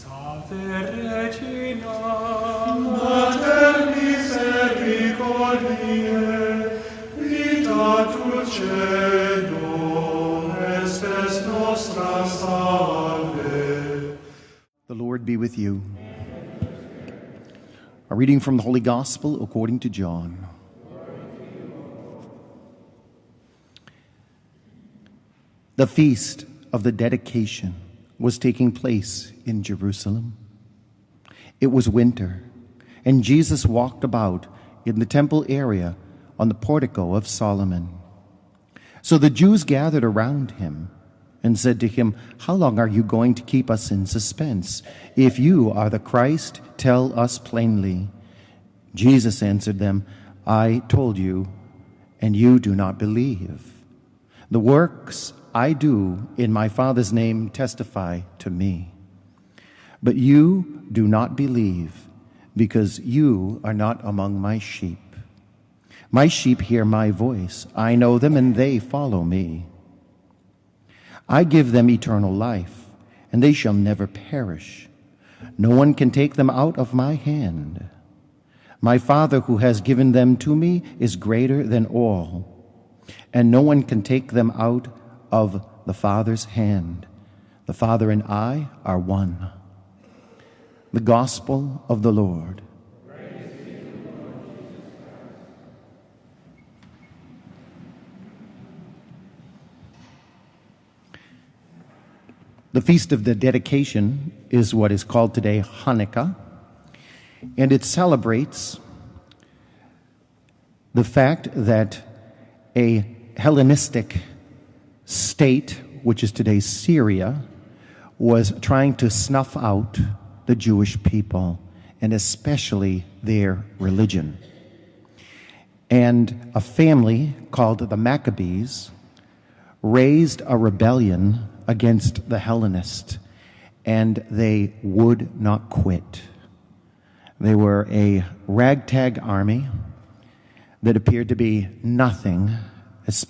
Regina, Mater misericordiae, vita dulcedo, estes nostra salve. The Lord be with you. A reading from the Holy Gospel according to John. The feast of the dedication was taking place in Jerusalem. It was winter, and Jesus walked about in the temple area on the portico of Solomon. So the Jews gathered around him and said to him, "How long are you going to keep us in suspense? If you are the Christ, tell us plainly." Jesus answered them, "I told you, and you do not believe. The works I do in my Father's name testify to me. But you do not believe, because you are not among my sheep. My sheep hear my voice. I know them, and they follow me. I give them eternal life, and they shall never perish. No one can take them out of my hand. My Father who has given them to me is greater than all, and no one can take them out of the Father's hand. The Father and I are one." The Gospel of the Lord. The Feast of the Dedication is what is called today Hanukkah, and it celebrates the fact that a Hellenistic state, which is today's Syria, was trying to snuff out the Jewish people, and especially their religion. And a family called the Maccabees raised a rebellion against the Hellenists, and they would not quit. They were a ragtag army that appeared to be nothing,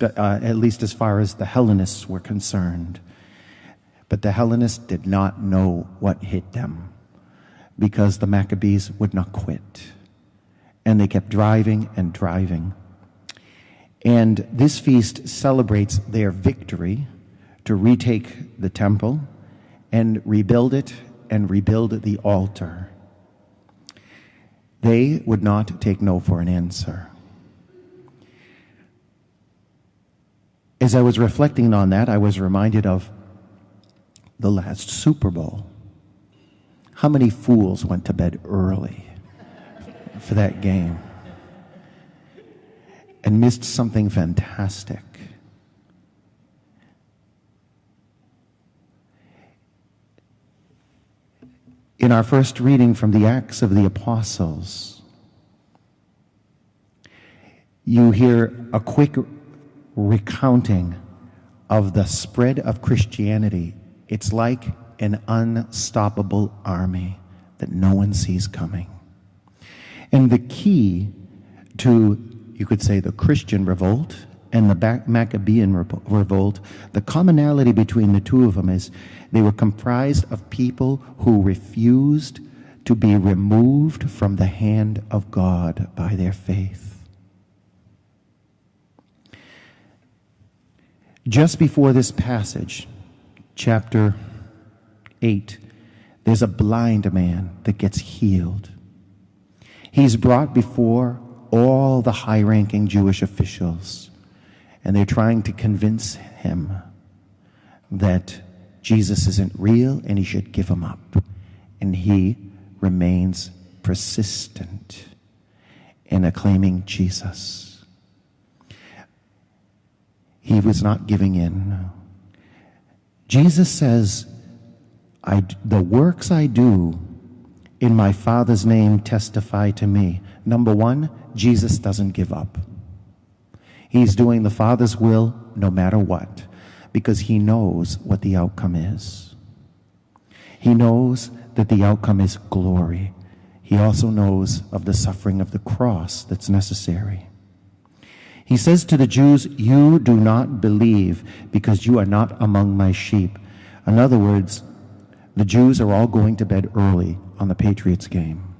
at least as far as the Hellenists were concerned. But the Hellenists did not know what hit them, because the Maccabees would not quit. And they kept driving and driving. And this feast celebrates their victory to retake the temple and rebuild it and rebuild the altar. They would not take no for an answer. As I was reflecting on that, I was reminded of the last Super Bowl. How many fools went to bed early for that game and missed something fantastic? In our first reading from the Acts of the Apostles, you hear a quick recounting of the spread of Christianity. It's like an unstoppable army that no one sees coming. And the key to, you could say, the Christian revolt and the Maccabean revolt, the commonality between the two of them is they were comprised of people who refused to be removed from the hand of God by their faith. Just before this passage, chapter 8, there's a blind man that gets healed. He's brought before all the high-ranking Jewish officials, and they're trying to convince him that Jesus isn't real and he should give him up. And he remains persistent in acclaiming Jesus. He was not giving in. Jesus says, the works I do in my Father's name testify to me. Number one, Jesus doesn't give up. He's doing the Father's will no matter what, because he knows what the outcome is. He knows that the outcome is glory. He also knows of the suffering of the cross that's necessary. He says to the Jews, "You do not believe because you are not among my sheep." In other words, The Jews are all going to bed early on the Patriots game.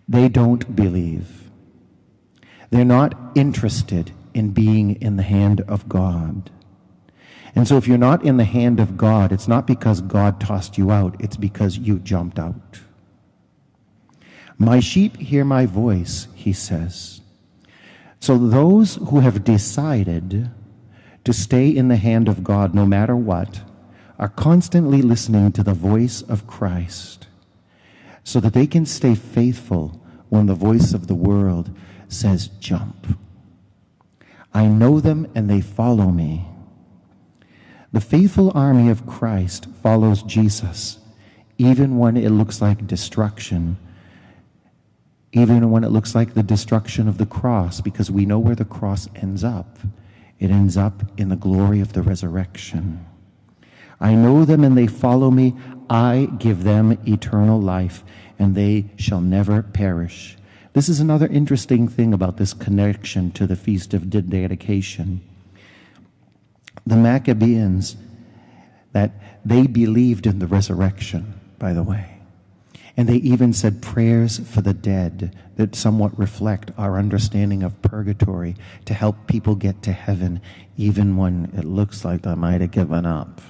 They don't believe. They're not interested in being in the hand of God. And so if you're not in the hand of God, it's not because God tossed you out, it's because you jumped out. My sheep hear my voice, he says. So those who have decided to stay in the hand of God no matter what are constantly listening to the voice of Christ so that they can stay faithful when the voice of the world says jump. I know them and they follow me. The faithful army of Christ follows Jesus even when it looks like destruction, even when it looks like the destruction of the cross, because we know where the cross ends up. It ends up in the glory of the resurrection. I know them and they follow me. I give them eternal life, and they shall never perish. This is another interesting thing about this connection to the Feast of Dedication. The Maccabees, that they believed in the resurrection, by the way. And they even said prayers for the dead that somewhat reflect our understanding of purgatory to help people get to heaven even when it looks like they might have given up.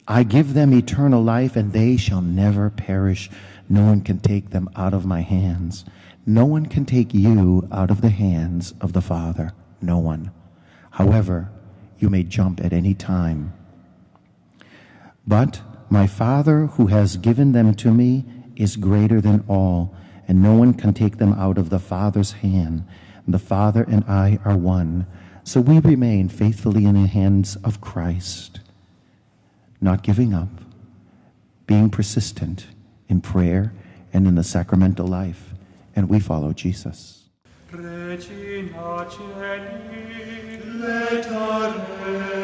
I give them eternal life, and they shall never perish. No one can take them out of my hands. No one can take you out of the hands of the Father. No one. However, you may jump at any time. But my Father who has given them to me is greater than all, and no one can take them out of the Father's hand. The Father and I are one. So we remain faithfully in the hands of Christ, not giving up, being persistent in prayer and in the sacramental life, and we follow Jesus. Regina Celi, letare